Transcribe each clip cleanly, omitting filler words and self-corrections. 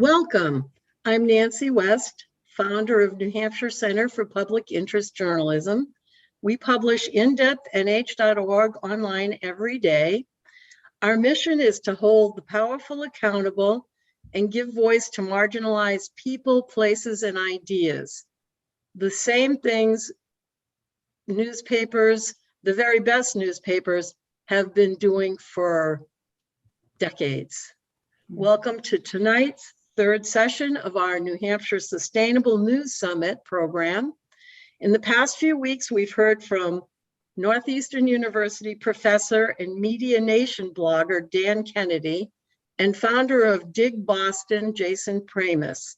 Welcome. I'm Nancy West, founder of New Hampshire Center for Public Interest Journalism. We publish InDepthNH.org online every day. Our mission is to hold the powerful accountable and give voice to marginalized people, places, and ideas. The same things newspapers, the very best newspapers, have been doing for decades. Welcome to tonight's third session of our New Hampshire Sustainable News Summit program. In the past few weeks, we've heard from Northeastern University professor and Media Nation blogger Dan Kennedy and founder of Dig Boston, Jason Pramus.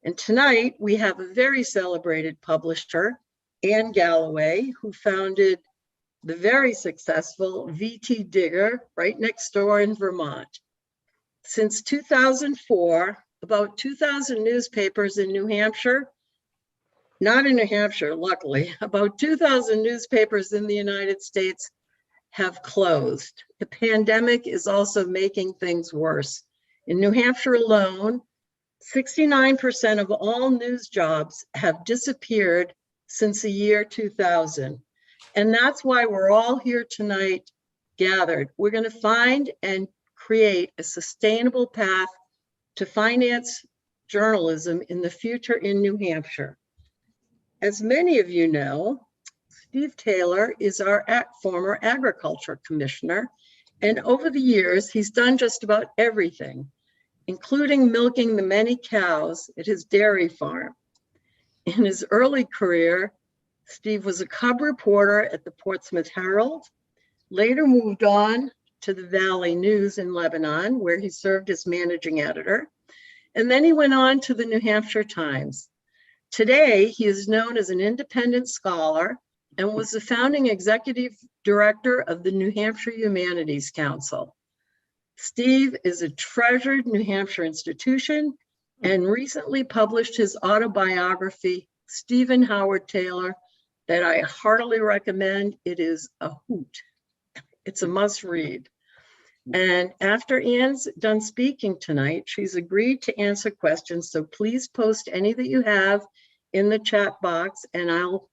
And tonight we have a very celebrated publisher, Anne Galloway, who founded the very successful VTDigger right next door in Vermont. Since 2004, about 2,000 newspapers in New Hampshire, not in New Hampshire, luckily, about 2,000 newspapers in the United States have closed. The pandemic is also making things worse. In New Hampshire alone, 69% of all news jobs have disappeared since the year 2000. And that's why we're all here tonight gathered. We're going to find and create a sustainable path to finance journalism in the future in New Hampshire. As many of you know, Steve Taylor is our former agriculture commissioner, and over the years, he's done just about everything, including milking the many cows at his dairy farm. In his early career, Steve was a cub reporter at the Portsmouth Herald, later moved on to the Valley News in Lebanon, where he served as managing editor, and then he went on to the New Hampshire Times. Today, he is known as an independent scholar and was the founding executive director of the New Hampshire Humanities Council. Steve is a treasured New Hampshire institution and recently published his autobiography, Stephen Howard Taylor, that I heartily recommend. It is a hoot. It's a must read. And after Anne's done speaking tonight, she's agreed to answer questions. So please post any that you have in the chat box and I'll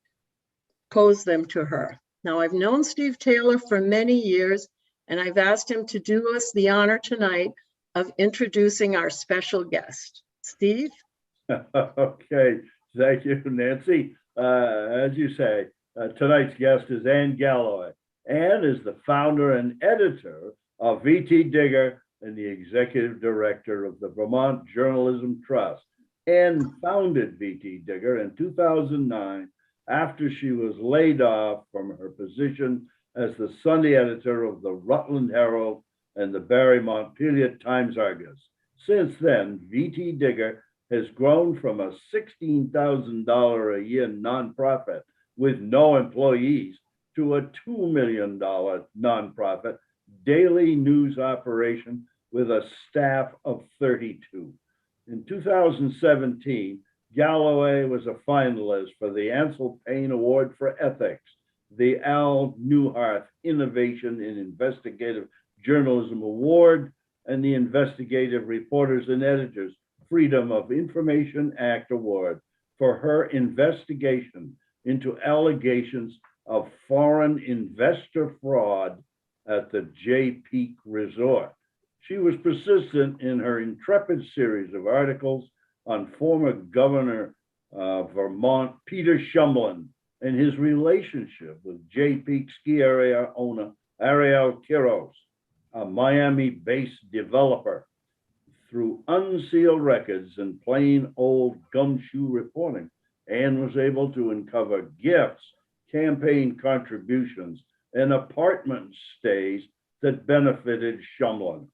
pose them to her. Now, I've known Steve Taylor for many years and I've asked him to do us the honor tonight of introducing our special guest. Steve? Okay, thank you, Nancy. As you say, tonight's guest is Anne Galloway. Anne is the founder and editor of VTDigger and the executive director of the Vermont Journalism Trust. Anne founded VTDigger in 2009 after she was laid off from her position as the Sunday editor of the Rutland Herald and the Barre Montpelier Times-Argus. Since then, VTDigger has grown from a $16,000 a year nonprofit with no employees to a $2 million nonprofit daily news operation with a staff of 32. In 2017, Galloway was a finalist for the Ansel Payne Award for Ethics, the Al Newharth Innovation in Investigative Journalism Award, and the Investigative Reporters and Editors Freedom of Information Act Award for her investigation into allegations of foreign investor fraud at the Jay Peak Resort. She was persistent in her intrepid series of articles on former Governor of Vermont, Peter Shumlin, and his relationship with Jay Peak ski area owner Ariel Quiros, a Miami-based developer. Through unsealed records and plain old gumshoe reporting, Anne was able to uncover gifts, campaign contributions, and apartment stays that benefited Shumlin.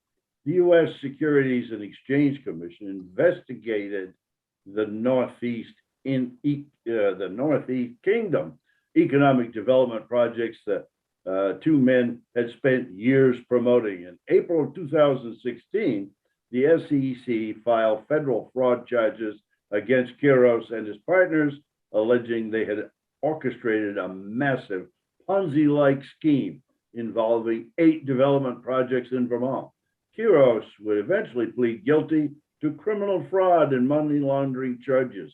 The U.S. Securities and Exchange Commission investigated the Northeast Kingdom economic development projects that two men had spent years promoting. In April of 2016, the SEC filed federal fraud charges against Quiros and his partners, alleging they had orchestrated a massive Ponzi-like scheme involving 8 development projects in Vermont. Quiros would eventually plead guilty to criminal fraud and money laundering charges.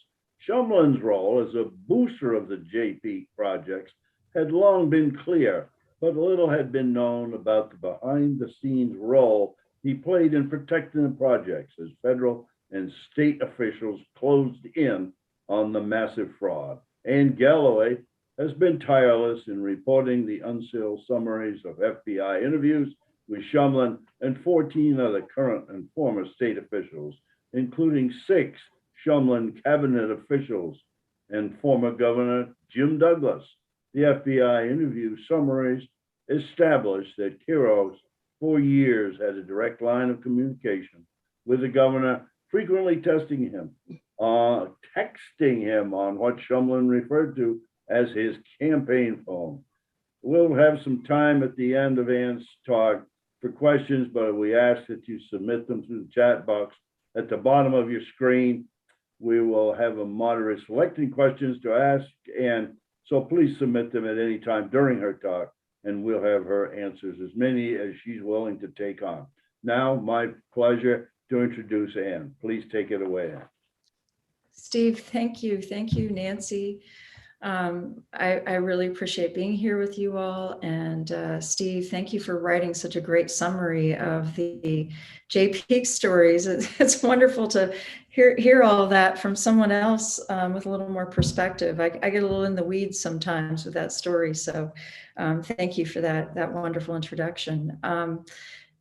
Shumlin's role as a booster of the JP projects had long been clear, but little had been known about the behind-the-scenes role he played in protecting the projects as federal and state officials closed in on the massive fraud. And Galloway has been tireless in reporting the unsealed summaries of FBI interviews with Shumlin and 14 other current and former state officials, including 6 Shumlin cabinet officials and former Governor Jim Douglas. The FBI interview summaries established that Quiros, for years, had a direct line of communication with the governor, frequently texting him on what Shumlin referred to as his campaign phone. We'll have some time at the end of Ann's talk for questions, but we ask that you submit them through the chat box at the bottom of your screen. We will have a moderator selecting questions to ask, and so please submit them at any time during her talk, and we'll have her answers, as many as she's willing to take on. Now, my pleasure to introduce Ann. Please take it away, Ann. Steve, thank you. Thank you, Nancy. I really appreciate being here with you all. And Steve, thank you for writing such a great summary of the JP stories. It's wonderful to hear all that from someone else with a little more perspective. I get a little in the weeds sometimes with that story. So thank you for that wonderful introduction.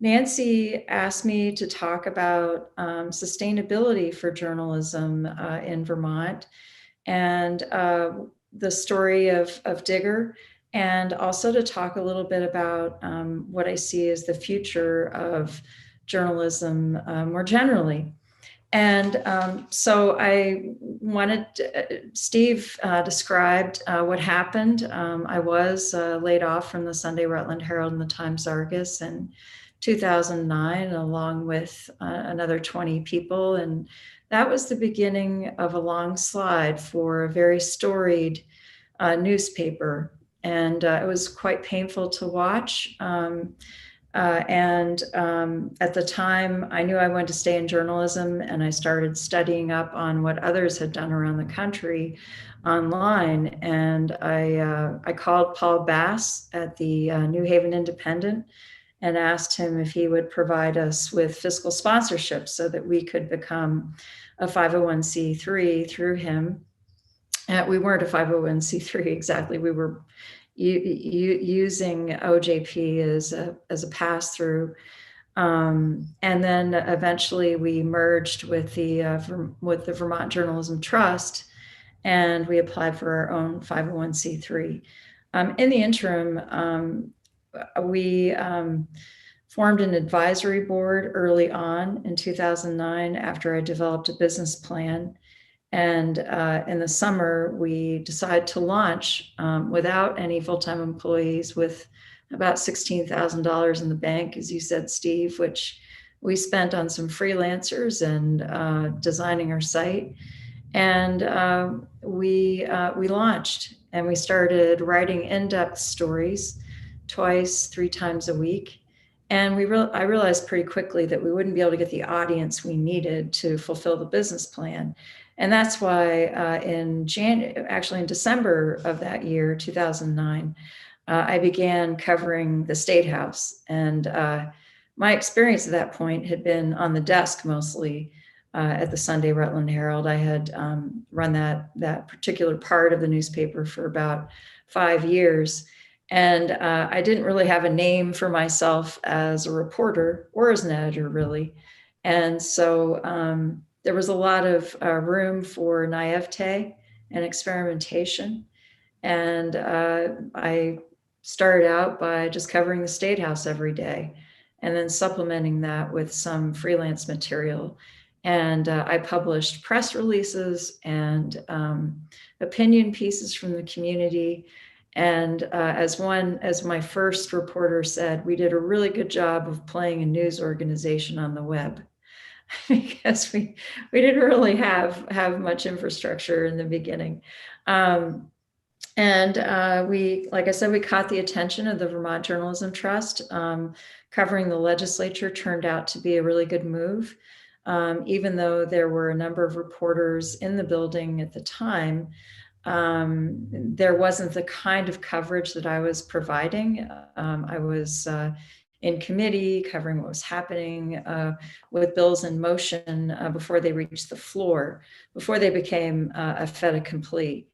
Nancy asked me to talk about sustainability for journalism in Vermont, and the story of Digger, and also to talk a little bit about what I see as the future of journalism more generally. And so I wanted, Steve described what happened. I was laid off from the Sunday Rutland Herald and the Times-Argus in 2009, along with another 20 people. And that was the beginning of a long slide for a very storied newspaper. And it was quite painful to watch. At the time, I knew I wanted to stay in journalism, and I started studying up on what others had done around the country online. And I called Paul Bass at the New Haven Independent and asked him if he would provide us with fiscal sponsorship so that we could become a 501c3 through him. We weren't a 501c3 exactly. We were using OJP as a pass-through. And then eventually we merged with the Vermont Journalism Trust, and we applied for our own 501c3. In the interim, we formed an advisory board early on in 2009 after I developed a business plan. And in the summer, we decided to launch without any full-time employees, with about $16,000 in the bank, as you said, Steve, which we spent on some freelancers and designing our site. And we launched, and we started writing in-depth stories 2-3 times a week. And I realized pretty quickly that we wouldn't be able to get the audience we needed to fulfill the business plan. And that's why in December of that year, 2009, I began covering the State House. And my experience at that point had been on the desk mostly at the Sunday Rutland Herald. I had run that particular part of the newspaper for about 5 years. And I didn't really have a name for myself as a reporter or as an editor, really. And so there was a lot of room for naivete and experimentation. And I started out by just covering the State House every day, and then supplementing that with some freelance material. And I published press releases and opinion pieces from the community. And as my first reporter said, we did a really good job of playing a news organization on the web, because we didn't really have much infrastructure in the beginning. Like I said, we caught the attention of the Vermont Journalism Trust. Covering the legislature turned out to be a really good move. Even though there were a number of reporters in the building at the time, there wasn't the kind of coverage that I was providing. I was in committee covering what was happening with bills in motion before they reached the floor, before they became a fait accompli.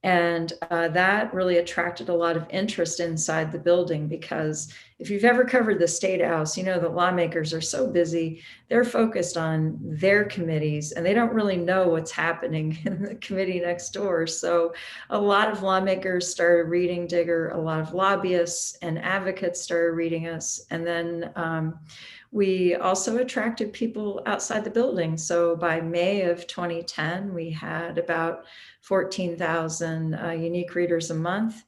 And that really attracted a lot of interest inside the building, because if you've ever covered the State House, you know that lawmakers are so busy. They're focused on their committees and they don't really know what's happening in the committee next door. So a lot of lawmakers started reading Digger, a lot of lobbyists and advocates started reading us. And then we also attracted people outside the building. So by May of 2010, we had about 14,000 unique readers a month.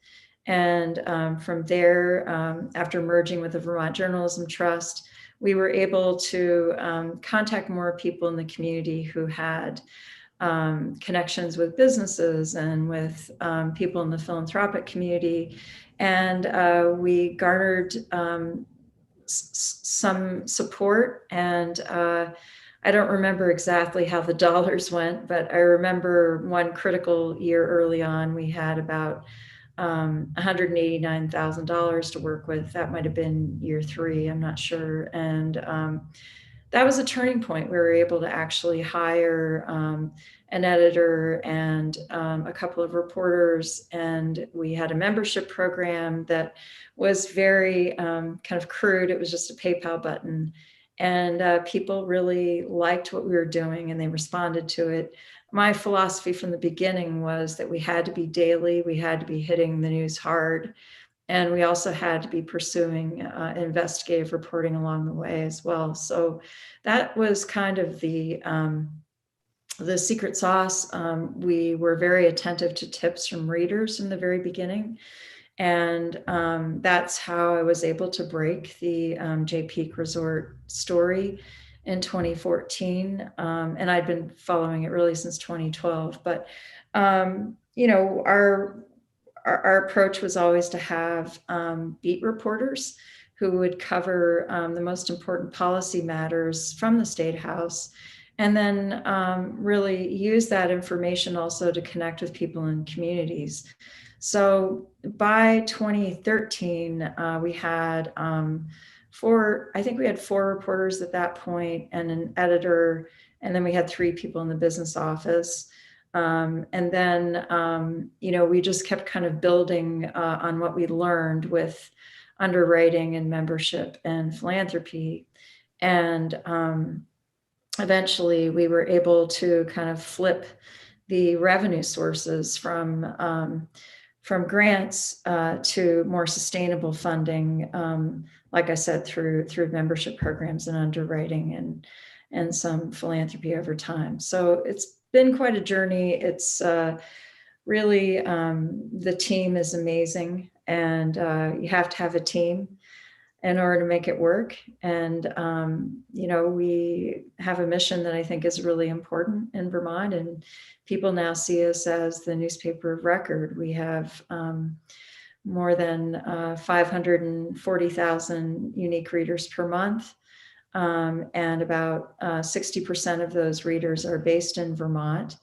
And from there, after merging with the Vermont Journalism Trust, we were able to contact more people in the community who had connections with businesses and with people in the philanthropic community. And we garnered some support, and I don't remember exactly how the dollars went, but I remember one critical year early on, we had about $189,000 to work with. That might have been year 3, I'm not sure. And that was a turning point. We were able to actually hire an editor and a couple of reporters, and we had a membership program that was very kind of crude. It was just a PayPal button, and people really liked what we were doing and they responded to it. My philosophy from the beginning was that we had to be daily, we had to be hitting the news hard, and we also had to be pursuing investigative reporting along the way as well. So that was kind of the secret sauce. We were very attentive to tips from readers from the very beginning. And that's how I was able to break the Jay Peak Resort story in 2014. And I'd been following it really since 2012. But, you know, our approach was always to have beat reporters who would cover the most important policy matters from the State House, and then really use that information also to connect with people in communities. So by 2013, we had I think we had 4 reporters at that point and an editor, and then we had 3 people in the business office. And then, you know, we just kept kind of building on what we learned with underwriting and membership and philanthropy. And eventually we were able to kind of flip the revenue sources from grants to more sustainable funding, like I said, through membership programs and underwriting and some philanthropy over time. So it's been quite a journey. It's really, the team is amazing, and you have to have a team in order to make it work. And, you know, we have a mission that I think is really important in Vermont, and people now see us as the newspaper of record. We have more than 540,000 unique readers per month. And about 60% of those readers are based in Vermont.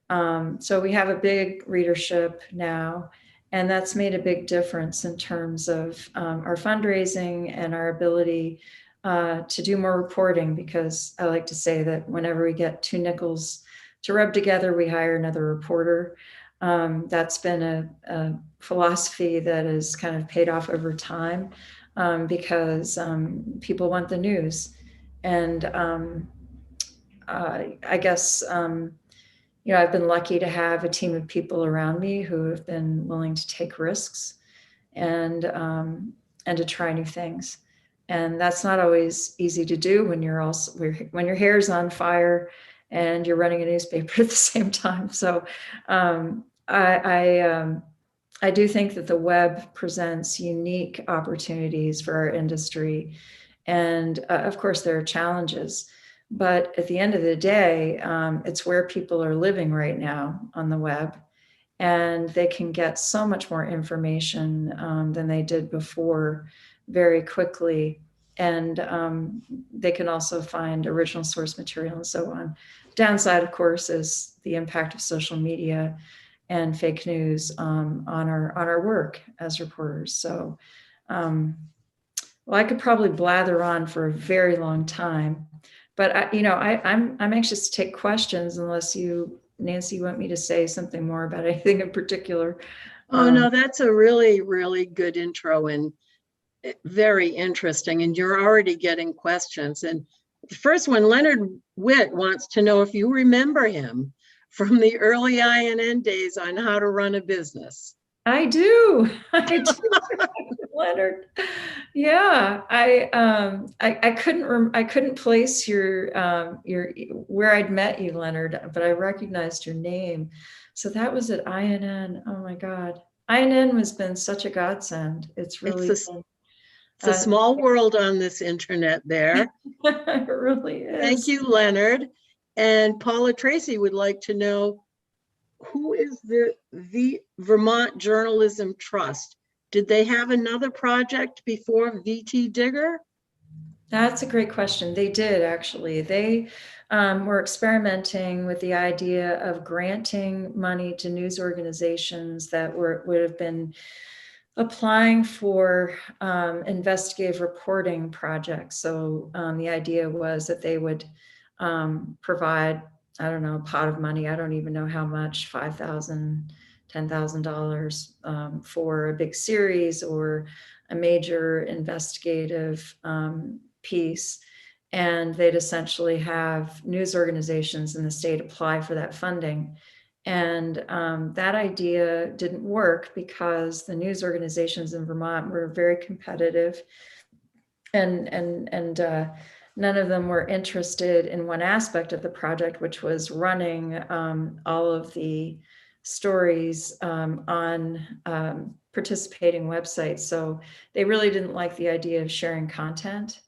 So we have a big readership now, and that's made a big difference in terms of our fundraising and our ability to do more reporting, because I like to say that whenever we get 2 nickels to rub together, we hire another reporter. That's been a philosophy that has kind of paid off over time. Because people want the news. And I guess, you know, I've been lucky to have a team of people around me who have been willing to take risks and to try new things. And that's not always easy to do when when your hair's on fire and you're running a newspaper at the same time. So I do think that the web presents unique opportunities for our industry. And of course, there are challenges. But at the end of the day, it's where people are living right now on the web. And they can get so much more information than they did before very quickly. and they can also find original source material and so on. Downside, of course, is the impact of social media and fake news on our work as reporters. So, well, I could probably blather on for a very long time, but I'm anxious to take questions unless you, Nancy, want me to say something more about anything in particular. Oh, no, that's a really, really good intro and very interesting. And you're already getting questions. And the first one, Leonard Witt wants to know if you remember him from the early INN days on how to run a business. I do. I do. Leonard. Yeah, I couldn't place your where I'd met you, Leonard, but I recognized your name. So that was at INN. Oh my God. INN has been such a godsend. It's really It's a small world on this internet there. It really is. Thank you, Leonard. And Paula Tracy would like to know, who is the Vermont Journalism Trust? Did they have another project before VTDigger? That's a great question. They did, actually. They were experimenting with the idea of granting money to news organizations that would have been applying for investigative reporting projects. So the idea was that they would provide, I don't know, a pot of money. I don't even know how much, $5,000, $10,000 for a big series or a major investigative piece. And they'd essentially have news organizations in the state apply for that funding. And that idea didn't work because the news organizations in Vermont were very competitive, and none of them were interested in one aspect of the project, which was running all of the stories on participating websites. So they really didn't like the idea of sharing content.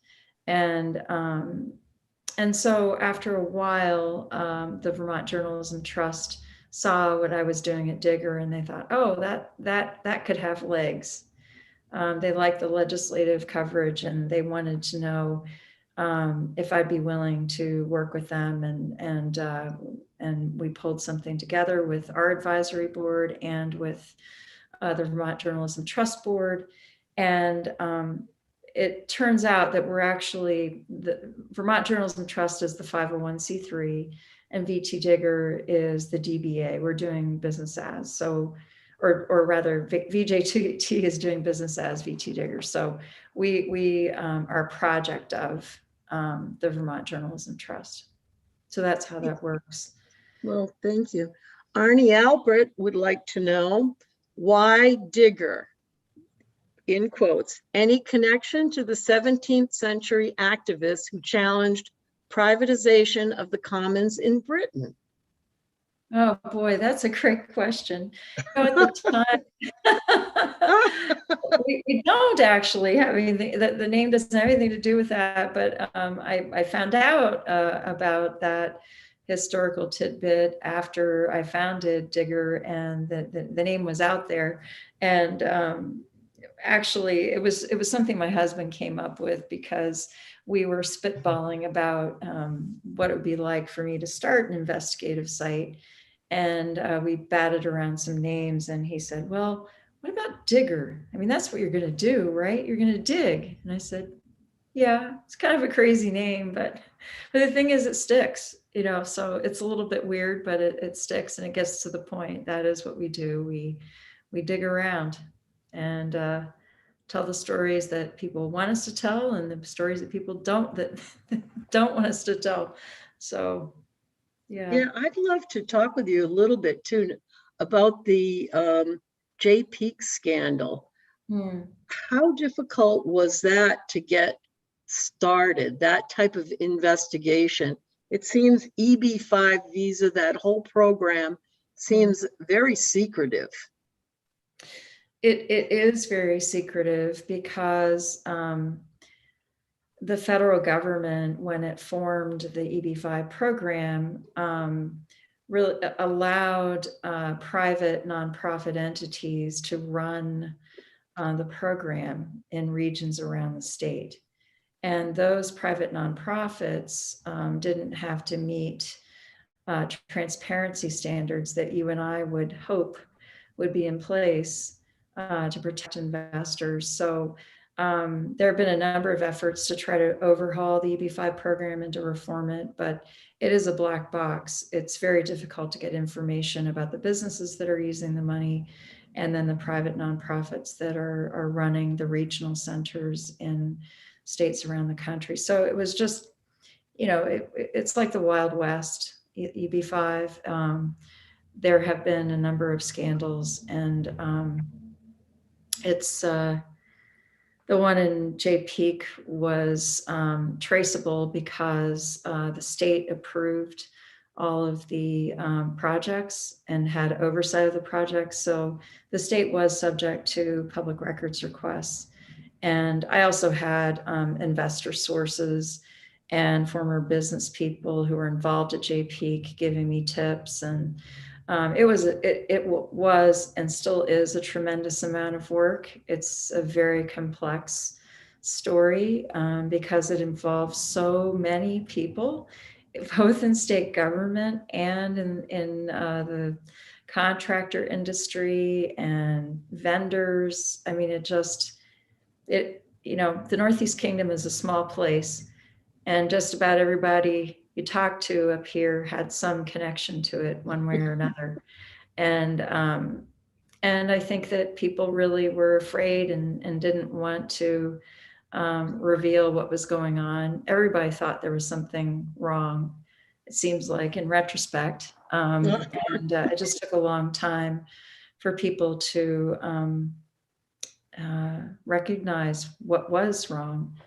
And so after a while, the Vermont Journalism Trust saw what I was doing at Digger, and they thought, oh, that could have legs. They liked the legislative coverage, and they wanted to know if I'd be willing to work with them, and we pulled something together with our advisory board and with the Vermont Journalism Trust Board, and it turns out that we're actually, the Vermont Journalism Trust is the 501c3, and VTDigger is the DBA. We're doing business as, so, or rather VJT is doing business as VTDigger. So we are a project of the Vermont Journalism Trust. So that's how that works. Well, thank you. Arnie Albert would like to know, why Digger? In quotes, any connection to the 17th century activists who challenged privatization of the commons in Britain? Oh boy, that's a great question. At the time, we don't actually have anything, the name doesn't have anything to do with that, but I found out about that historical tidbit after I founded Digger, and the name was out there. And actually, it was something my husband came up with, because we were spitballing about what it would be like for me to start an investigative site. And we batted around some names, and he said, well, what about Digger? I mean, that's what you're going to do, right? You're going to dig. And I said, yeah, it's kind of a crazy name, but the thing is, it sticks, so it's a little bit weird, but it sticks, and it gets to the point. That is what we do. We dig around and tell the stories that people want us to tell, and the stories that people don't want us to tell. So yeah, I'd love to talk with you a little bit too about the Jay Peak scandal. How difficult was that to get started, that type of investigation? It seems EB-5 visa, that whole program, seems very secretive. It is very secretive, because the federal government, when it formed the EB-5 program, really allowed private nonprofit entities to run the program in regions around the state. And those private nonprofits didn't have to meet transparency standards that you and I would hope would be in place to protect investors. So there have been a number of efforts to try to overhaul the EB-5 program and to reform it, but it is a black box. It's very difficult to get information about the businesses that are using the money, and then the private nonprofits that are running the regional centers in states around the country. So it was just, it's like the Wild West, EB-5. There have been a number of scandals, and it's the one in Jay Peak was traceable because the state approved all of the projects and had oversight of the projects. So the state was subject to public records requests. And I also had investor sources and former business people who were involved at Jay Peak giving me tips. And it was and still is a tremendous amount of work. It's a very complex story because it involves so many people, both in state government and in the contractor industry and vendors. I mean, the Northeast Kingdom is a small place, and just about everybody you talk to up here had some connection to it one way or another. And I think that people really were afraid and didn't want to reveal what was going on. Everybody thought there was something wrong, it seems like, in retrospect. And it just took a long time for people to recognize what was wrong.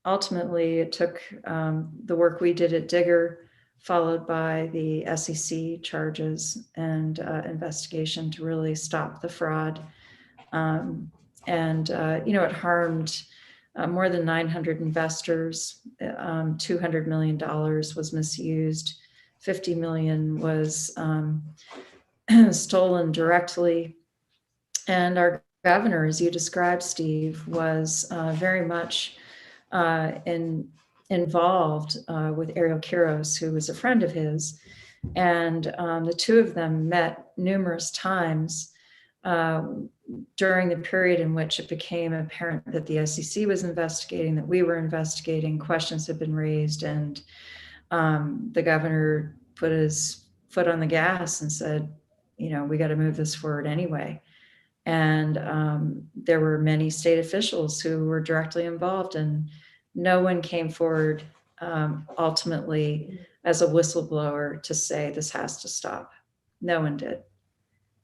Ultimately, it took the work we did at Digger, followed by the SEC charges and investigation to really stop the fraud. It harmed more than 900 investors. $200 million was misused. 50 million was stolen directly. And our governor, as you described, Steve, was very much involved with Ariel Quiros, who was a friend of his. And the two of them met numerous times during the period in which it became apparent that the SEC was investigating, that we were investigating, questions had been raised, and the governor put his foot on the gas and said, we got to move this forward anyway. And there were many state officials who were directly involved, and no one came forward ultimately as a whistleblower to say this has to stop. No one did.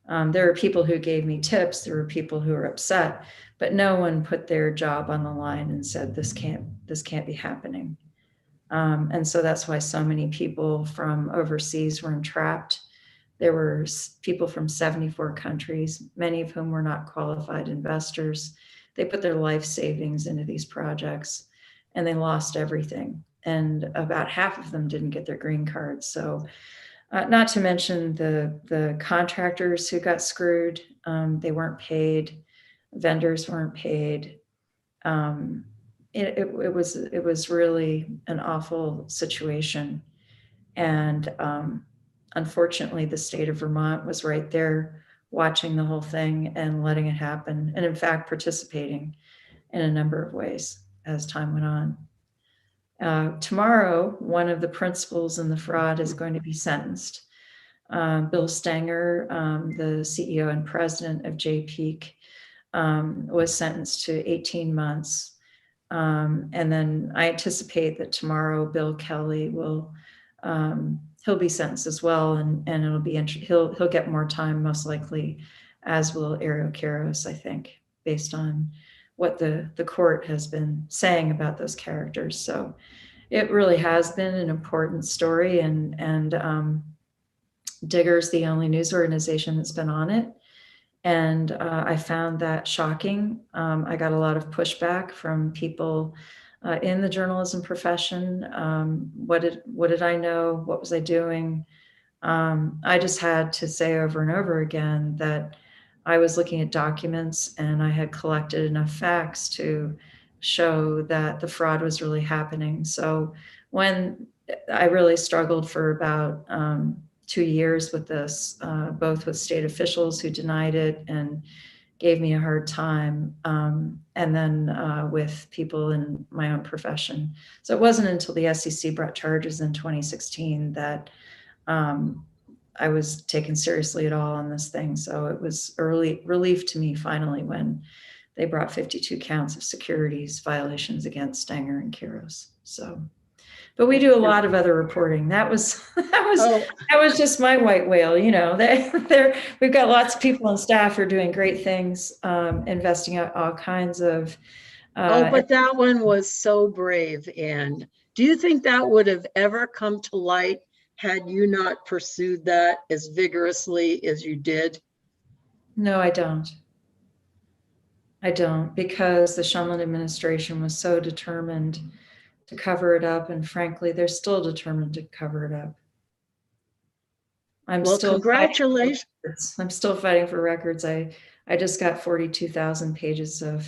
There were people who gave me tips. There were people who were upset, but no one put their job on the line and said this can't be happening. And so that's why so many people from overseas were entrapped. There were people from 74 countries, many of whom were not qualified investors. They put their life savings into these projects and they lost everything. And about half of them didn't get their green cards. So not to mention the contractors who got screwed. They weren't paid. Vendors weren't paid. It was really an awful situation. And unfortunately, the state of Vermont was right there watching the whole thing and letting it happen. And in fact, participating in a number of ways as time went on. Tomorrow, one of the principals in the fraud is going to be sentenced. Bill Stenger, the CEO and president of Jay Peak, was sentenced to 18 months. And then I anticipate that tomorrow, Bill Kelly will, he'll be sentenced as well. And it'll be, he'll get more time most likely, as will Ariel Quiros, I think, based on what the court has been saying about those characters. So it really has been an important story, and Digger's the only news organization that's been on it. And I found that shocking. I got a lot of pushback from people in the journalism profession. What did I know? What was I doing? I just had to say over and over again that I was looking at documents and I had collected enough facts to show that the fraud was really happening. So when I really struggled for about 2 years with this, both with state officials who denied it and gave me a hard time, and then with people in my own profession. So it wasn't until the SEC brought charges in 2016 that I was taken seriously at all on this thing. So it was early relief to me finally when they brought 52 counts of securities violations against Stenger and Kiros. So, but we do a lot of other reporting. That was Oh, that was just my white whale. You know, we've got lots of people on staff who are doing great things, investing out all kinds of. but that one was so brave. And do you think that would have ever come to light had you not pursued that as vigorously as you did? No, I don't. I don't, because the Shumlin administration was so determined to cover it up, and frankly, they're still determined to cover it up. Well, congratulations. I'm still fighting for records. I just got 42,000 pages of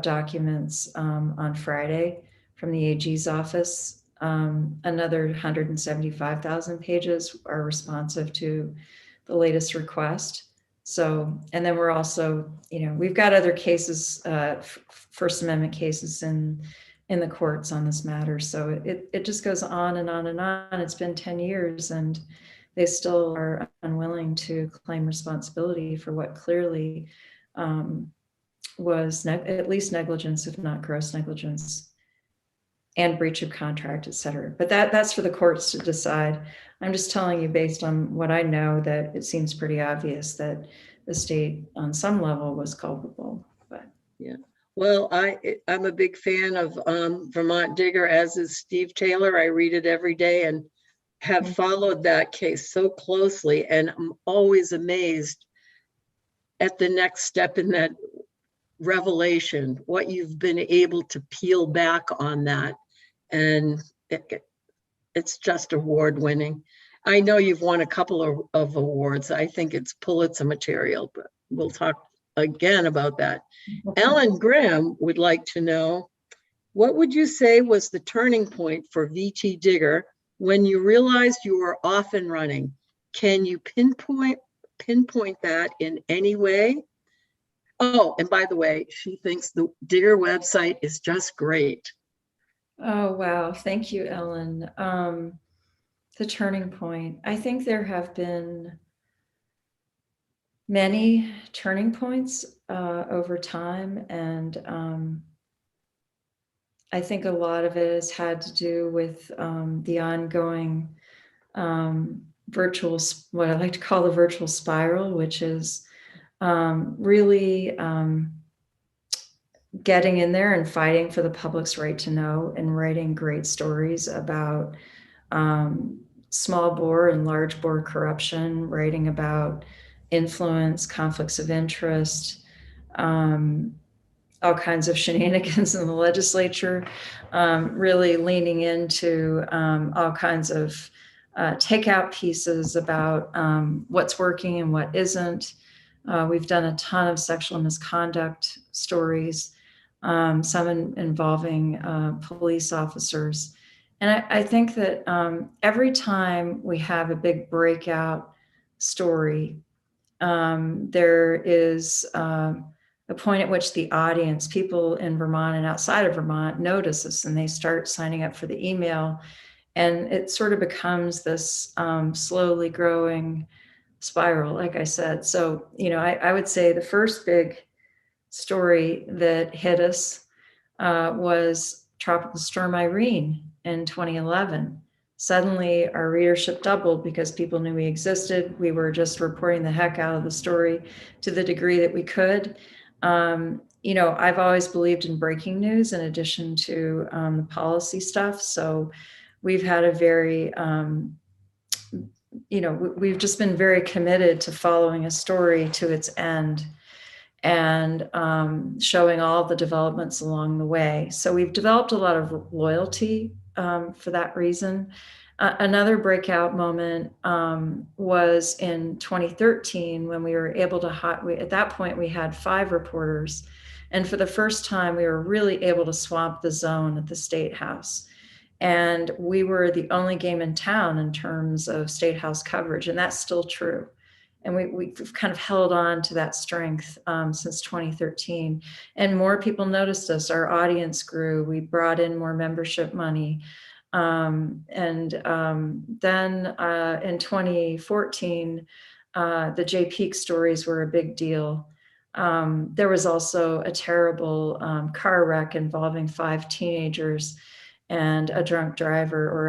documents on Friday from the AG's office. Another 175,000 pages are responsive to the latest request. So, and then we're also, we've got other cases, First Amendment cases in the courts on this matter. So it just goes on and on and on. It's been 10 years and they still are unwilling to claim responsibility for what clearly was at least negligence, if not gross negligence, and breach of contract, et cetera. But that's for the courts to decide. I'm just telling you based on what I know that it seems pretty obvious that the state on some level was culpable. But yeah, well, I'm a big fan of Vermont Digger, as is Steve Taylor. I read it every day and have followed that case so closely, and I'm always amazed at the next step in that revelation, what you've been able to peel back on that. And it's just award winning. I know you've won a couple of awards. I think it's Pulitzer material, but we'll talk again about that. Ellen Graham would like to know, what would you say was the turning point for VTDigger when you realized you were off and running? Can you pinpoint that in any way? Oh, and by the way, she thinks the Digger website is just great. Oh, wow. Thank you, Ellen. The turning point. I think there have been many turning points over time. And I think a lot of it has had to do with the ongoing what I like to call the virtual spiral, which is really getting in there and fighting for the public's right to know and writing great stories about small bore and large bore corruption, writing about influence, conflicts of interest, all kinds of shenanigans in the legislature, really leaning into all kinds of takeout pieces about what's working and what isn't. We've done a ton of sexual misconduct stories, some involving police officers. And I think that every time we have a big breakout story, there is a point at which the audience, people in Vermont and outside of Vermont, notice us and they start signing up for the email. And it sort of becomes this slowly growing spiral, like I said. So, I would say the first big story that hit us was Tropical Storm Irene in 2011. Suddenly our readership doubled because people knew we existed. We were just reporting the heck out of the story to the degree that we could. I've always believed in breaking news in addition to the policy stuff. So we've had a very, we've just been very committed to following a story to its end and showing all the developments along the way. So we've developed a lot of loyalty for that reason. Another breakout moment was in 2013 when we were able to, at that point we had 5 reporters And for the first time, we were really able to swamp the zone at the State House. And we were the only game in town in terms of State House coverage, and that's still true. And we've kind of held on to that strength since 2013. And more people noticed us. Our audience grew. We brought in more membership money. Then in 2014, the Jay Peak stories were a big deal. There was also a terrible car wreck involving 5 teenagers and a drunk driver, or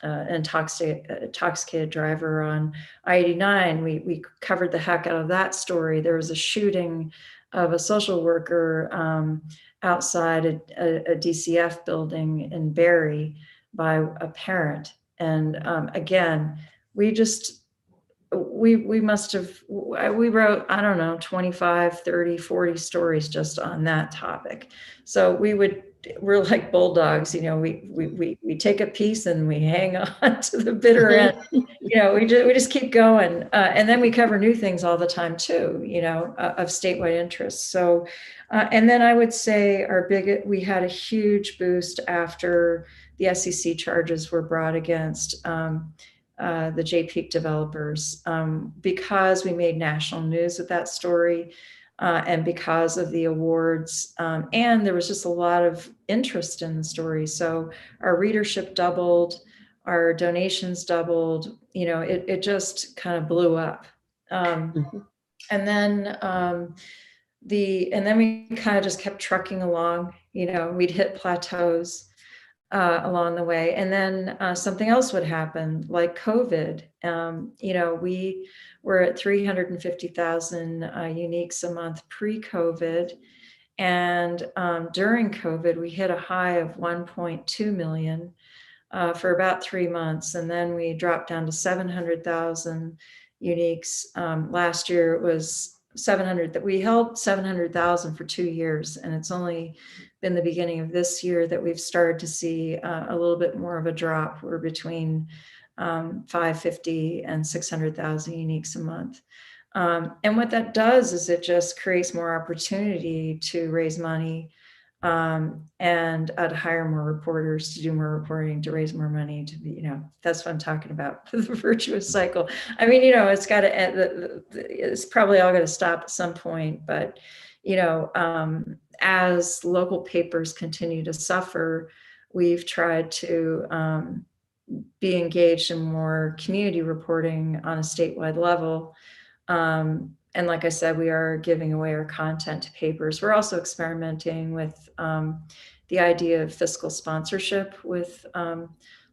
an intoxicated driver on I-89. We covered the heck out of that story. There was a shooting of a social worker outside a DCF building in Barrie by a parent. And again, we wrote, I don't know, 25, 30, 40 stories just on that topic. So we're like bulldogs, we take a piece and we hang on to the bitter end. We just keep going. And then we cover new things all the time too, of statewide interest. So, and then I would say we had a huge boost after the SEC charges were brought against the Jay Peak developers, because we made national news with that story. And because of the awards, and there was just a lot of interest in the story. So our readership doubled, our donations doubled, it just kind of blew up. And then we kind of just kept trucking along, we'd hit plateaus along the way. And then something else would happen, like COVID. We were at 350,000 uniques a month pre-COVID. And during COVID, we hit a high of 1.2 million for about 3 months. And then we dropped down to 700,000 uniques. Last year it was 700, that we held 700,000 for 2 years. And it's only been the beginning of this year that we've started to see a little bit more of a drop. We're between 550 and 600,000 uniques a month. And what that does is it just creates more opportunity to raise money and to hire more reporters, to do more reporting, to raise more money, to be, that's what I'm talking about, the virtuous cycle. I mean, it's got to end, it's probably all going to stop at some point, but, as local papers continue to suffer, we've tried to be engaged in more community reporting on a statewide level. And like I said, we are giving away our content to papers. We're also experimenting with the idea of fiscal sponsorship with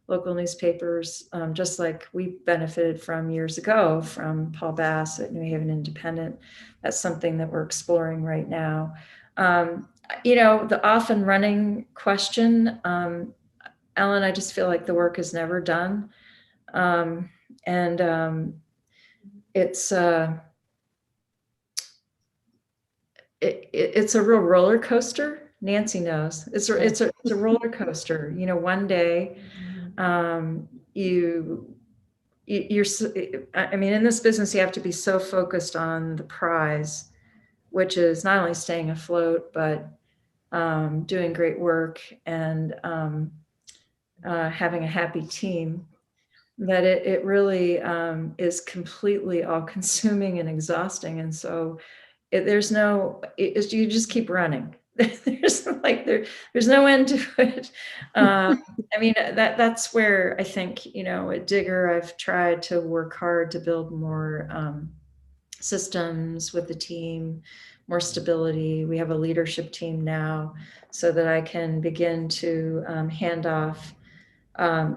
local newspapers, just like we benefited from years ago from Paul Bass at New Haven Independent. That's something that we're exploring right now. The often running question, Ellen, I just feel like the work is never done. It's a real roller coaster. Nancy knows it's a roller coaster. One day, in this business, you have to be so focused on the prize, which is not only staying afloat, but doing great work and having a happy team, that it really is completely all-consuming and exhausting. And so you just keep running. There's no end to it. That's where I think, at Digger, I've tried to work hard to build more systems with the team, more stability. We have a leadership team now so that I can begin to hand off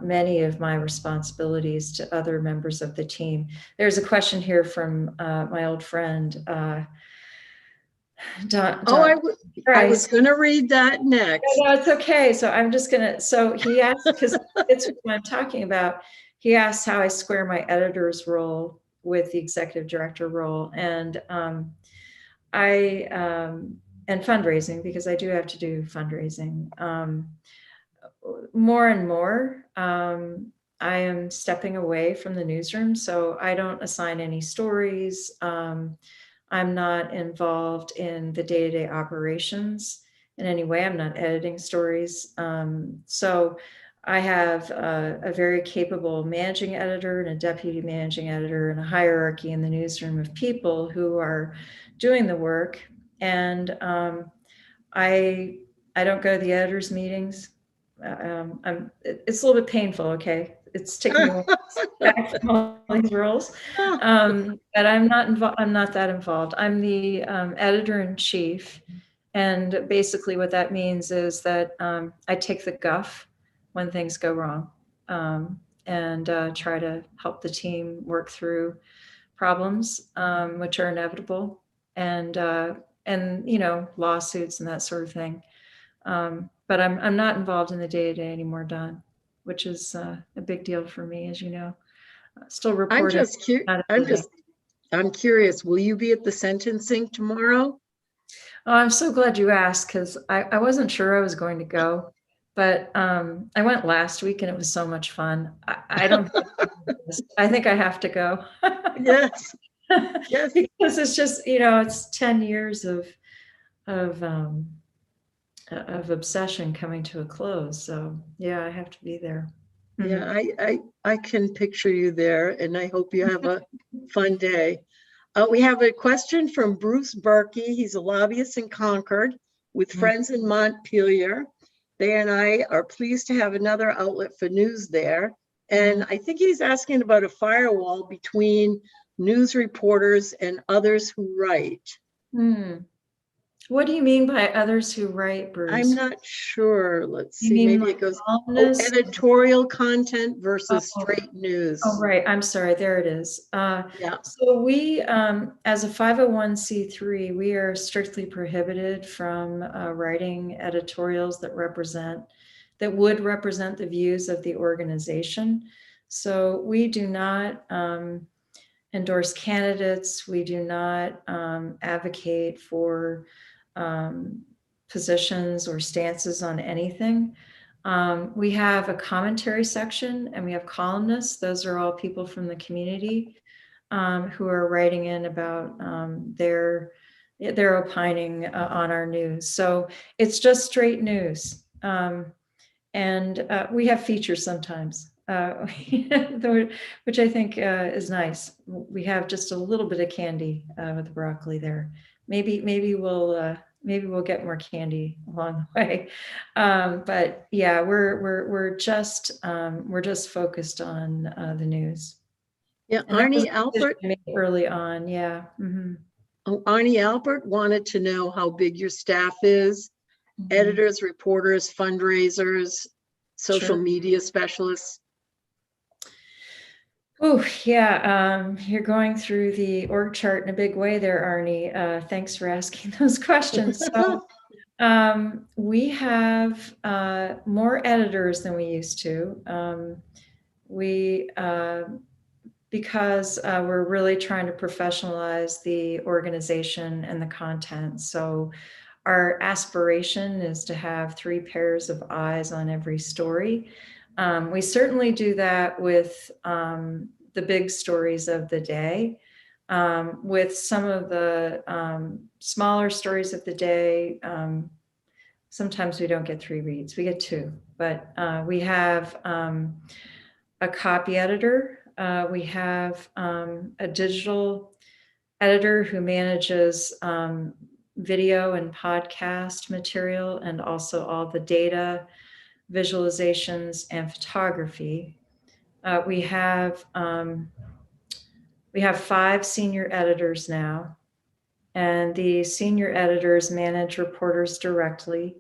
many of my responsibilities to other members of the team. There's a question here from my old friend, I was going to read that next. No, it's okay. So I'm just going to, so he asked, because it's what I'm talking about. He asked how I square my editor's role with the executive director role. And and fundraising, because I do have to do fundraising. More and more, I am stepping away from the newsroom, so I don't assign any stories. I'm not involved in the day-to-day operations in any way. I'm not editing stories. So I have a very capable managing editor and a deputy managing editor and a hierarchy in the newsroom of people who are doing the work. And I don't go to the editors' meetings. It's a little bit painful, okay? It's taking me back from all these roles. But I'm not involved. I'm not that involved. I'm the editor-in-chief. And basically what that means is that I take the guff when things go wrong, and try to help the team work through problems, which are inevitable, and lawsuits and that sort of thing. But I'm not involved in the day-to-day anymore, Don, which is a big deal for me, as you know. Still reporting. I'm curious, will you be at the sentencing tomorrow? Oh, I'm so glad you asked, because I wasn't sure I was going to go, but I went last week and it was so much fun. I don't I think I have to go. Yes. Yes. Because it's just, it's 10 years of obsession coming to a close. So yeah, I have to be there. Yeah, I can picture you there, and I hope you have a fun day. We have a question from Bruce Berkey. He's a lobbyist in Concord with friends in Montpelier. They and I are pleased to have another outlet for news there. And I think he's asking about a firewall between news reporters and others who write. What do you mean by others who write, Bruce? I'm not sure. Let's see. Maybe Maybe it goes editorial content versus straight news. Oh, right. I'm sorry. There it is. Yeah. So we, as a 501c3, we are strictly prohibited from writing editorials that would represent the views of the organization. So we do not endorse candidates. We do not advocate for positions or stances on anything. We have a commentary section and we have columnists. Those are all people from the community who are writing in about their opining on our news. So it's just straight news. And we have features sometimes, which I think is nice. We have just a little bit of candy with the broccoli there. Maybe we'll get more candy along the way. But yeah, we're just focused on the news. Yeah, Arnie Albert early on. Yeah. Oh, Arnie Albert wanted to know how big your staff is. Editors, reporters, fundraisers, social media specialists. Oh, yeah. You're going through the org chart in a big way there, Arnie. Thanks for asking those questions. So we have more editors than we used to. Because we're really trying to professionalize the organization and the content. So our aspiration is to have 3 pairs of eyes on every story. We certainly do that with the big stories of the day. With some of the smaller stories of the day, sometimes we don't get 3 reads, we get 2. But we have a copy editor. We have a digital editor who manages video and podcast material, and also all the data, visualizations, and photography. We have 5 senior editors now, and the senior editors manage reporters directly.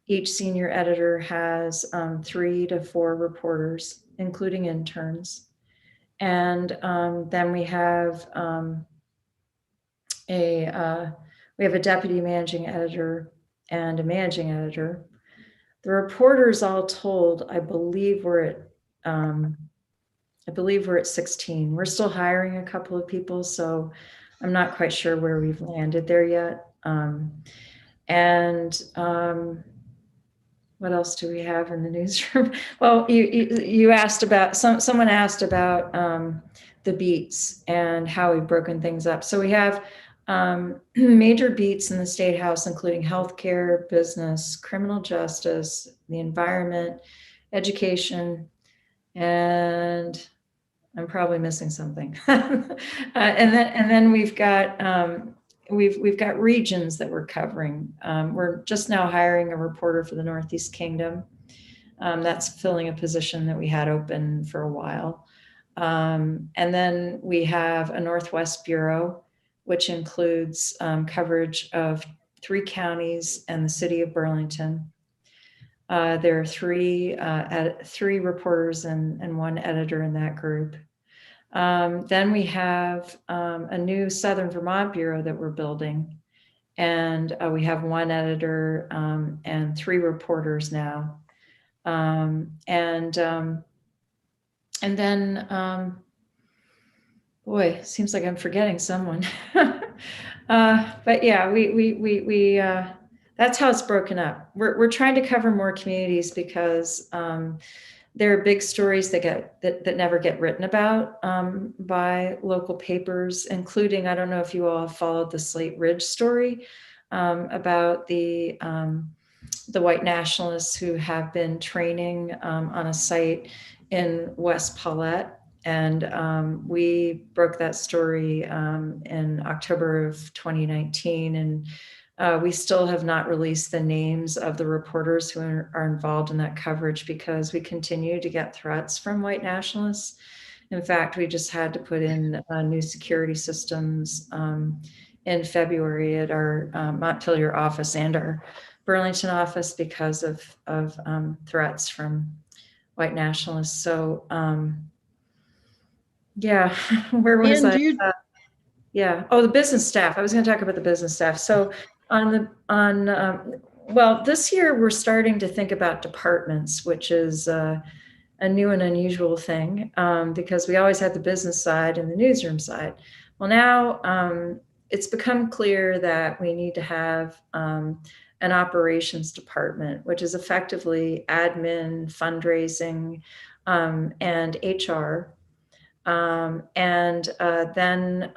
Each senior editor has 3 to 4 reporters, including interns. And then we have a deputy managing editor and a managing editor. The reporters all told, I believe we're at 16. We're still hiring a couple of people, so I'm not quite sure where we've landed there yet. What else do we have in the newsroom? Well, you asked about, someone asked about the beats and how we've broken things up. So we have Major beats in the State House, including healthcare, business, criminal justice, the environment, education, and I'm probably missing something. And then we've got regions that we're covering. We're just now hiring a reporter for the Northeast Kingdom. That's filling a position that we had open for a while. And then we have a Northwest Bureau, which includes coverage of 3 counties and the city of Burlington. There are three reporters and 1 editor in that group. Then we have a new Southern Vermont Bureau that we're building. And we have 1 editor and 3 reporters now. And then, boy, seems like I'm forgetting someone. But yeah, we that's how it's broken up. We're trying to cover more communities because there are big stories that never get written about by local papers, including, I don't know if you all have followed the Slate Ridge story about the white nationalists who have been training on a site in West Paulette. And we broke that story in October of 2019. And we still have not released the names of the reporters who are involved in that coverage because we continue to get threats from white nationalists. In fact, we just had to put in new security systems in February at our Montpelier office and our Burlington office because of threats from white nationalists. So yeah, where was And I? you, Yeah. Oh, the business staff. I was going to talk about the business staff. So well, this year we're starting to think about departments, which is a new and unusual thing because we always had the business side and the newsroom side. Well, now it's become clear that we need to have an operations department, which is effectively admin, fundraising, and HR. Then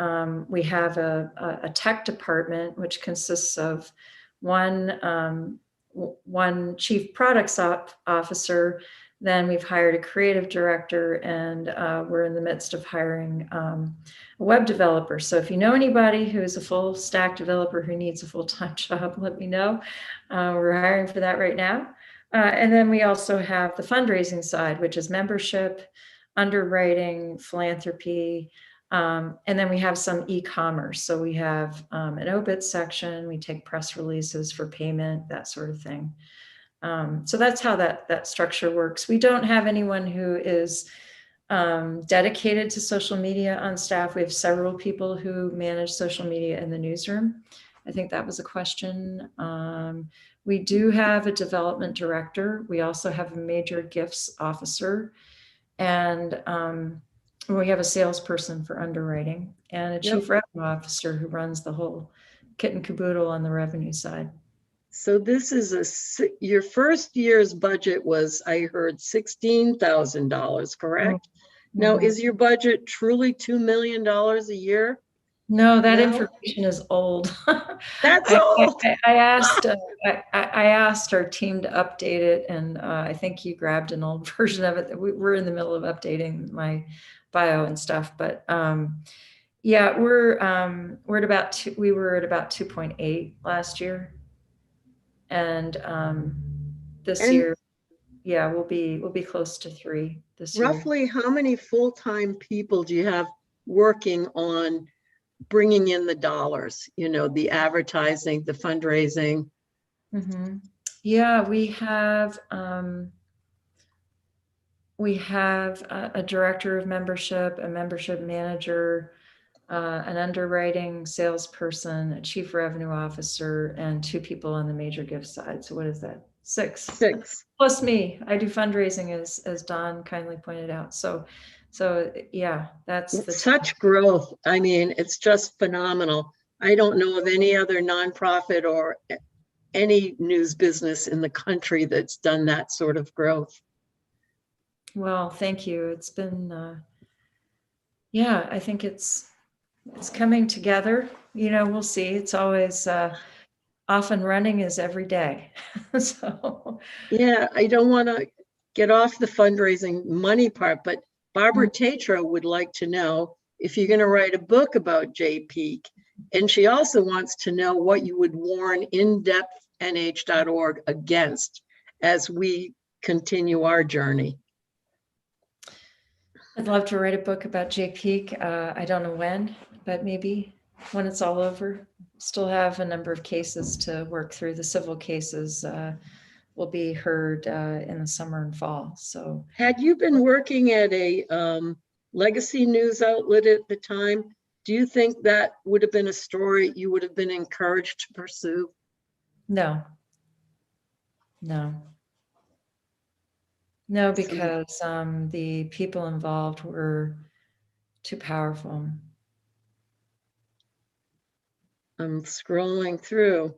we have a tech department, which consists of one chief products officer. Then we've hired a creative director, and we're in the midst of hiring a web developer. So if you know anybody who is a full stack developer who needs a full-time job, let me know. We're hiring for that right now. And then we also have the fundraising side, which is membership, underwriting, philanthropy, and then we have some e-commerce. So we have an obit section, we take press releases for payment, that sort of thing. So that's how that structure works. We don't have anyone who is dedicated to social media on staff. We have several people who manage social media in the newsroom. I think that was a question. We do have a development director. We also have a major gifts officer. And we have a salesperson for underwriting and a chief revenue officer who runs the whole kit and caboodle on the revenue side. so this is your first year's budget was, I heard, $16,000, correct? Now, is your budget truly $2 million a year? No, that information is old. That's old. I asked our team to update it, and I think you grabbed an old version of it. We're in the middle of updating my bio and stuff, but yeah, we're at about we were at about 2.8 last year, and this year, yeah, we'll be close to 3 this year. Roughly, how many full-time people do you have working on bringing in the dollars, the advertising, the fundraising? Mm-hmm. Yeah, we have a director of membership, a membership manager, an underwriting salesperson, a chief revenue officer, and 2 people on the major gift side. So what is that? 6 plus me. I do fundraising, as Don kindly pointed out. So yeah, that's such growth. I mean, it's just phenomenal. I don't know of any other nonprofit or any news business in the country that's done that sort of growth. Well, thank you. It's been, yeah, I think it's coming together. we'll see. It's always off and running is every day. So Yeah, I don't want to get off the fundraising money part, but Barbara Tatro would like to know if you're going to write a book about JPEAK. And she also wants to know what you would warn InDepthNH.org against as we continue our journey. I'd love to write a book about JPEAK. I don't know when, but maybe when it's all over. Still have a number of cases to work through. The civil cases will be heard in the summer and fall. So, had you been working at a legacy news outlet at the time, do you think that would have been a story you would have been encouraged to pursue? No, because the people involved were too powerful. I'm scrolling through.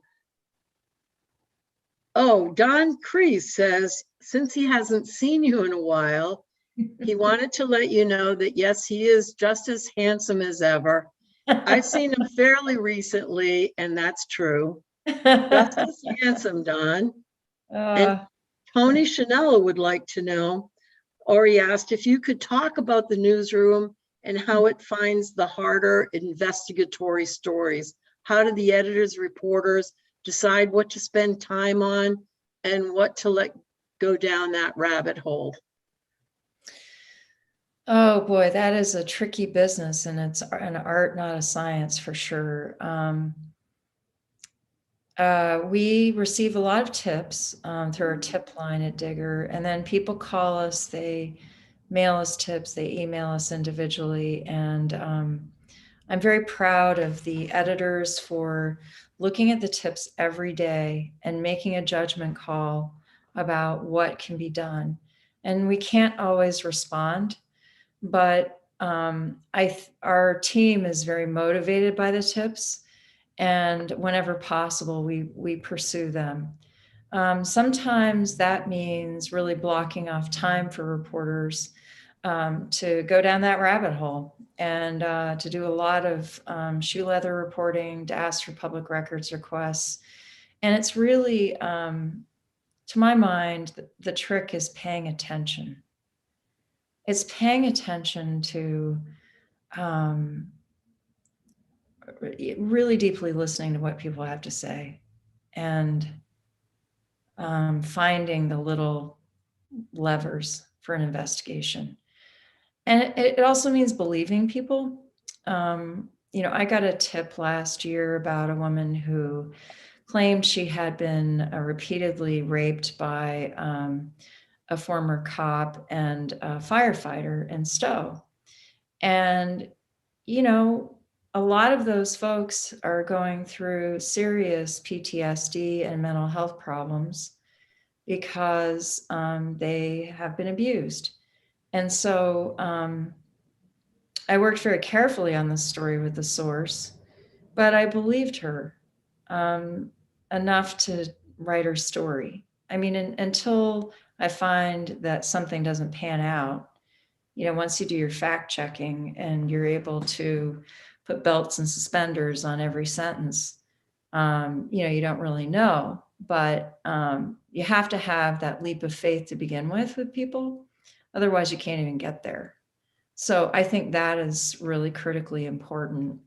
Oh, Don Kreese says, since he hasn't seen you in a while, he wanted to let you know that, yes, he is just as handsome as ever. I've seen him fairly recently, and that's true. Just as handsome, Don. And Tony Chanella would like to know, or he asked if you could talk about the newsroom and how it finds the harder investigatory stories. How do the editors, reporters decide what to spend time on and what to let go down that rabbit hole? Oh boy, that is a tricky business, and it's an art, not a science, for sure. We receive a lot of tips through our tip line at Digger, and then people call us, they mail us tips, they email us individually, and I'm very proud of the editors for looking at the tips every day and making a judgment call about what can be done. And we can't always respond, but our team is very motivated by the tips, and whenever possible, we pursue them. Sometimes that means really blocking off time for reporters to go down that rabbit hole and to do a lot of shoe leather reporting, to ask for public records requests. And it's really, to my mind, the trick is paying attention. It's paying attention to really deeply listening to what people have to say, and finding the little levers for an investigation. And it also means believing people. I got a tip last year about a woman who claimed she had been repeatedly raped by a former cop and a firefighter in Stowe. And, a lot of those folks are going through serious PTSD and mental health problems because they have been abused. And so I worked very carefully on this story with the source, but I believed her enough to write her story. I mean, until I find that something doesn't pan out, once you do your fact checking and you're able to put belts and suspenders on every sentence, you don't really know. But you have to have that leap of faith to begin with people. Otherwise, you can't even get there. So I think that is really critically important.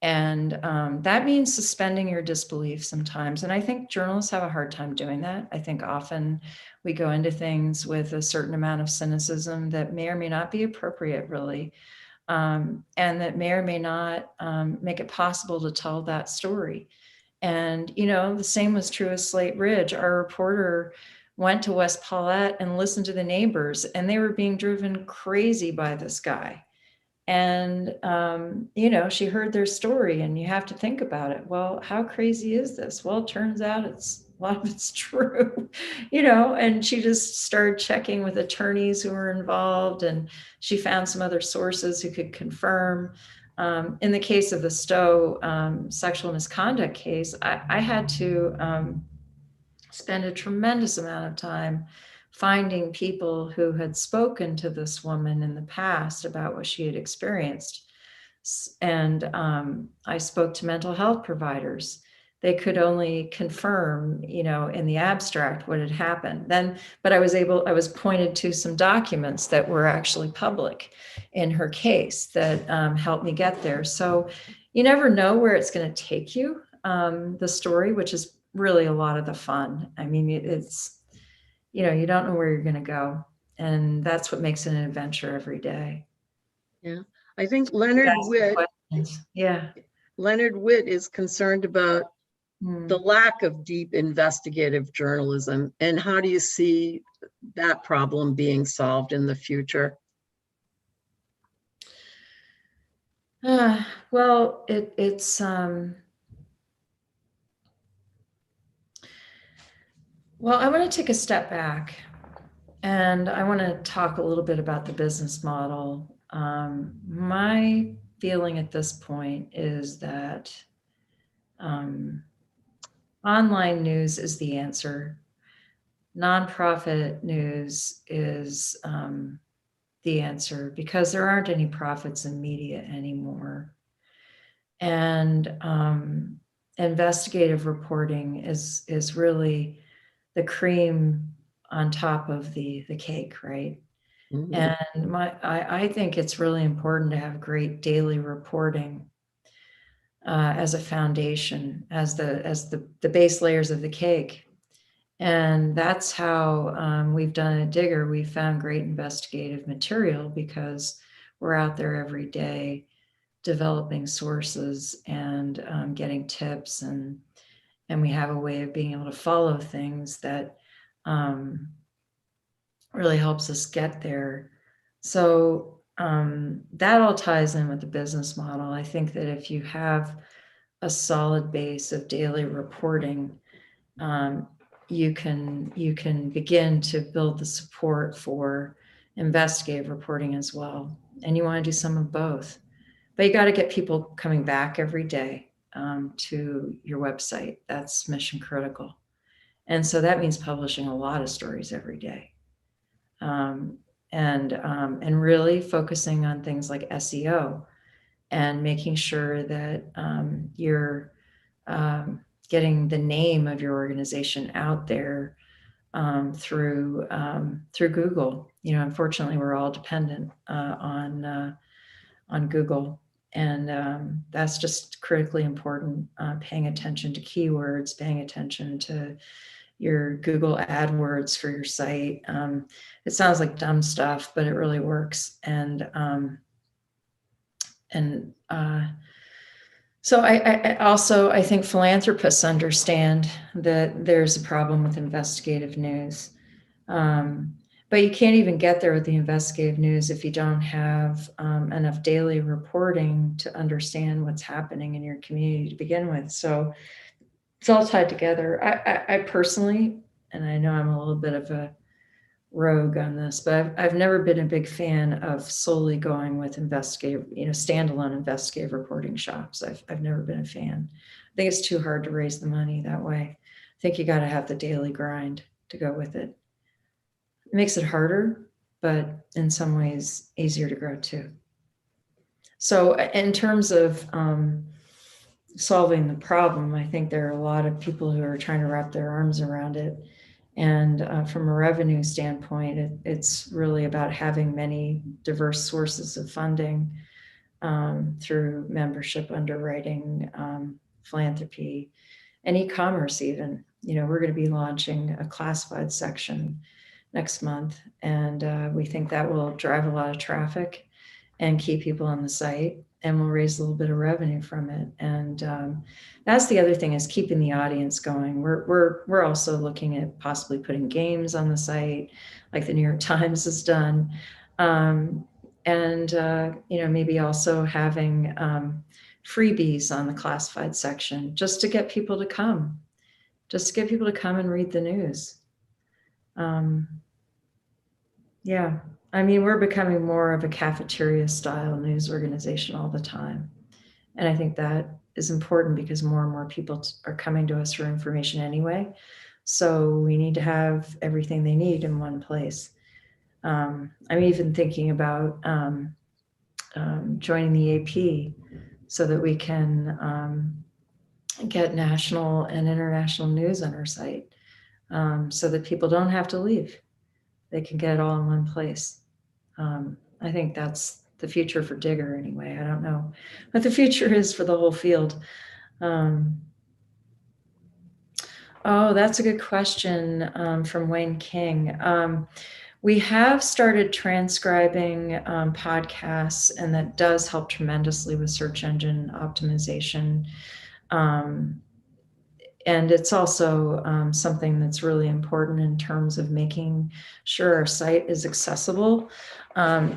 And that means suspending your disbelief sometimes. And I think journalists have a hard time doing that. I think often we go into things with a certain amount of cynicism that may or may not be appropriate, really, and that may or may not make it possible to tell that story. And, the same was true of Slate Ridge. Our reporter went to West Paulette and listened to the neighbors, and they were being driven crazy by this guy. And, she heard their story, and you have to think about it. Well, how crazy is this? Well, it turns out a lot of it's true, and she just started checking with attorneys who were involved, and she found some other sources who could confirm. In the case of the Stowe sexual misconduct case, I had to spend a tremendous amount of time finding people who had spoken to this woman in the past about what she had experienced. And I spoke to mental health providers. They could only confirm, in the abstract what had happened. But I was pointed to some documents that were actually public in her case that helped me get there. So you never know where it's going to take you, the story, which is really a lot of the fun. I mean, it's, you don't know where you're going to go. And that's what makes it an adventure every day. Yeah. I think Leonard Witt is concerned about the lack of deep investigative journalism. And how do you see that problem being solved in the future? Well, it's well, I want to take a step back, and I want to talk a little bit about the business model. My feeling at this point is that online news is the answer. Nonprofit news is the answer, because there aren't any profits in media anymore. And investigative reporting is really the cream on top of the cake, right? Mhm. And I think it's really important to have great daily reporting as a foundation, as the base layers of the cake. And that's how we've done at Digger. We found great investigative material because we're out there every day developing sources and getting tips, and we have a way of being able to follow things that really helps us get there. So that all ties in with the business model. I think that if you have a solid base of daily reporting, you can begin to build the support for investigative reporting as well. And you want to do some of both, but you got to get people coming back every day to your website. That's mission critical. And so that means publishing a lot of stories every day. And really focusing on things like SEO and making sure that you're getting the name of your organization out there through Google. Unfortunately, we're all dependent on Google, and that's just critically important. Paying attention to keywords, paying attention to your Google AdWords for your site. It sounds like dumb stuff, but it really works. So I also, I think philanthropists understand that there's a problem with investigative news. But you can't even get there with the investigative news if you don't have enough daily reporting to understand what's happening in your community to begin with. So it's all tied together. I personally, and I know I'm a little bit of a rogue on this, but I've never been a big fan of solely going with investigative, standalone investigative reporting shops. I've never been a fan. I think it's too hard to raise the money that way. I think you got to have the daily grind to go with it. It makes it harder, but in some ways easier to grow too. So in terms of solving the problem, I think there are a lot of people who are trying to wrap their arms around it. And from a revenue standpoint, it's really about having many diverse sources of funding through membership, underwriting, philanthropy, and e-commerce even. We're going to be launching a classified section next month, and we think that will drive a lot of traffic and keep people on the site, and we'll raise a little bit of revenue from it. And that's the other thing, is keeping the audience going. We're also looking at possibly putting games on the site, like the New York Times has done, and maybe also having freebies on the classified section, just to get people to come and read the news. Yeah, I mean, we're becoming more of a cafeteria style news organization all the time. And I think that is important because more and more people are coming to us for information anyway. So we need to have everything they need in one place. I'm even thinking about joining the AP so that we can get national and international news on our site, so that people don't have to leave. They can get it all in one place. I think that's the future for Digger anyway. I don't know what the future is for the whole field. Oh, that's a good question from Wayne King. We have started transcribing podcasts, and that does help tremendously with search engine optimization. And it's also something that's really important in terms of making sure our site is accessible.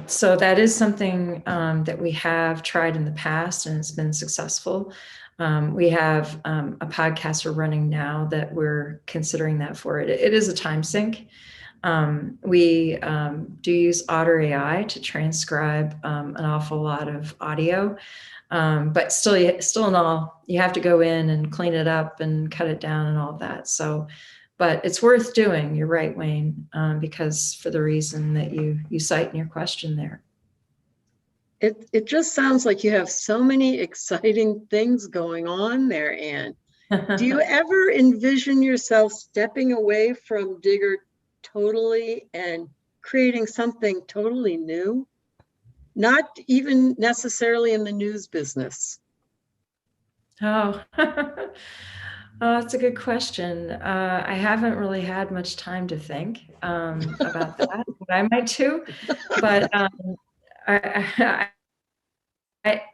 So that is something that we have tried in the past, and it's been successful. We have a podcast we're running now that we're considering that for it. It is a time sink. We do use Otter AI to transcribe an awful lot of audio. But still in all, you have to go in and clean it up and cut it down and all of that. So, but it's worth doing. You're right, Wayne, because for the reason that you cite in your question there. It just sounds like you have so many exciting things going on there, Anne. Do you ever envision yourself stepping away from Digger totally and creating something totally new? Not even necessarily in the news business. Oh, oh, that's a good question. I haven't really had much time to think about that. I might too, but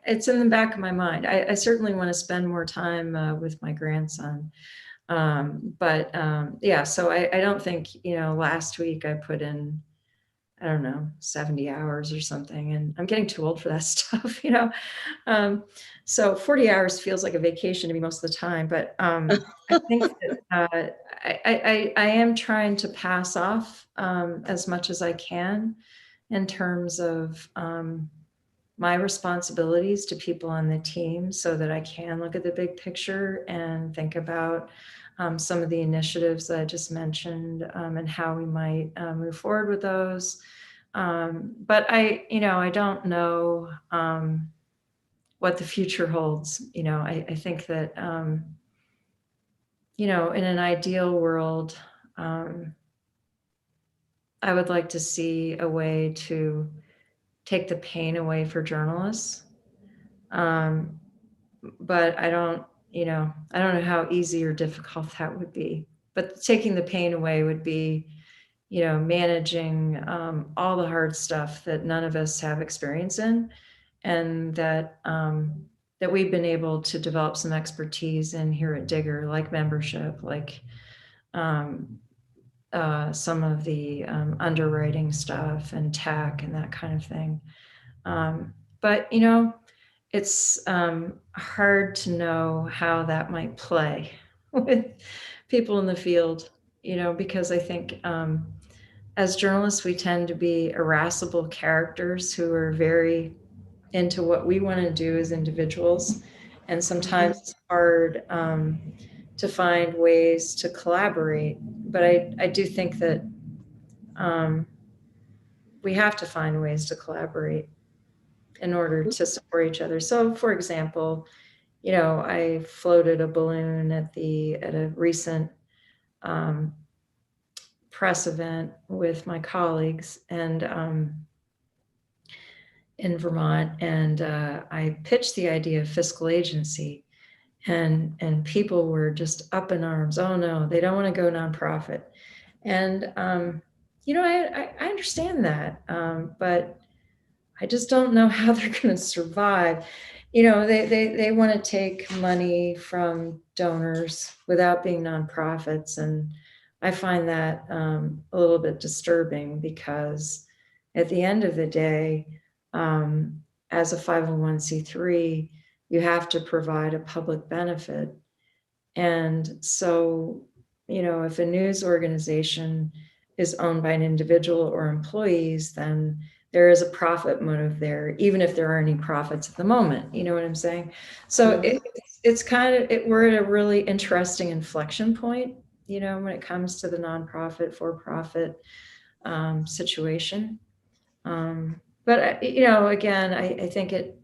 it's in the back of my mind. I certainly want to spend more time with my grandson. Yeah, so I don't think, last week I put in, I don't know, 70 hours or something, and I'm getting too old for that stuff, So 40 hours feels like a vacation to me most of the time, but I think that I am trying to pass off as much as I can in terms of my responsibilities to people on the team, so that I can look at the big picture and think about some of the initiatives that I just mentioned and how we might move forward with those. But I don't know what the future holds. I think that, in an ideal world, I would like to see a way to take the pain away for journalists. But I don't know how easy or difficult that would be. But taking the pain away would be, managing all the hard stuff that none of us have experience in, and that we've been able to develop some expertise in here at Digger, like membership, like some of the underwriting stuff and tech and that kind of thing. But it's hard to know how that might play with people in the field, because I think as journalists, we tend to be irascible characters who are very into what we want to do as individuals. And sometimes it's hard to find ways to collaborate. But I do think that we have to find ways to collaborate in order to support each other. So, for example, I floated a balloon at a recent press event with my colleagues and in Vermont, and I pitched the idea of fiscal agency, and people were just up in arms. Oh no, they don't want to go nonprofit, and I understand that, but I just don't know how they're going to survive. They want to take money from donors without being nonprofits. And I find that a little bit disturbing, because at the end of the day, as a 501c3, you have to provide a public benefit. And so, if a news organization is owned by an individual or employees, then there is a profit motive there, even if there aren't any profits at the moment. You know what I'm saying? So it's kind of, we're at a really interesting inflection point, when it comes to the nonprofit, for-profit situation. But, you know, again, I think it,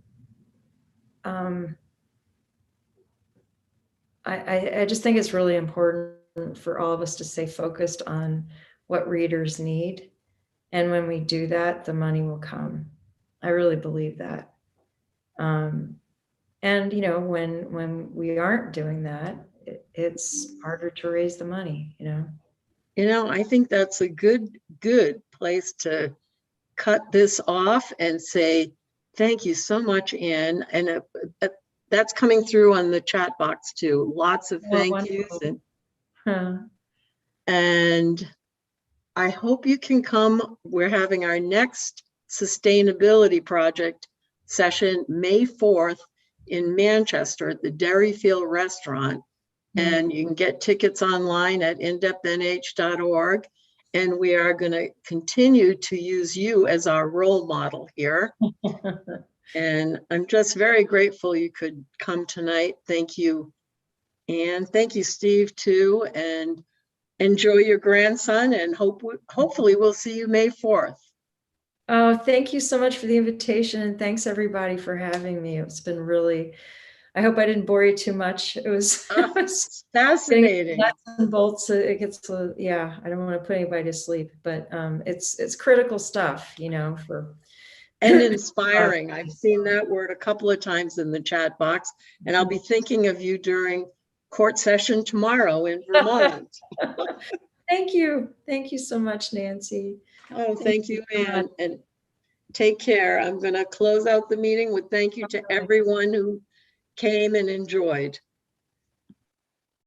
I just think it's really important for all of us to stay focused on what readers need. And when we do that, the money will come. I really believe that. And, you know, when we aren't doing that, it's harder to raise the money, you know? You know, I think that's a good place to cut this off and say, thank you so much, Anne. And that's coming through on the chat box too. Lots of Oh, thank yous. wonderful. And I hope you can come. We're having our next sustainability project session May 4th in Manchester at the Derryfield Restaurant. And you can get tickets online at InDepthNH.org. And we are going to continue to use you as our role model here. And I'm just very grateful you could come tonight. Thank you. And thank you, Steve, too. And enjoy your grandson, and hopefully we'll see you May 4th. Oh, thank you so much for the invitation. And thanks everybody for having me. It's been really, I hope I didn't bore you too much. It was Fascinating. Nuts and bolts. It gets, yeah, I don't want to put anybody to sleep, but it's critical stuff, you know, for. And inspiring. I've seen that word a couple of times in the chat box, and I'll be thinking of you during court session tomorrow in Vermont. Thank you. Thank you so much, Nancy. Oh, thank you, Anne. And take care. I'm going to close out the meeting with thank you to everyone who came and enjoyed.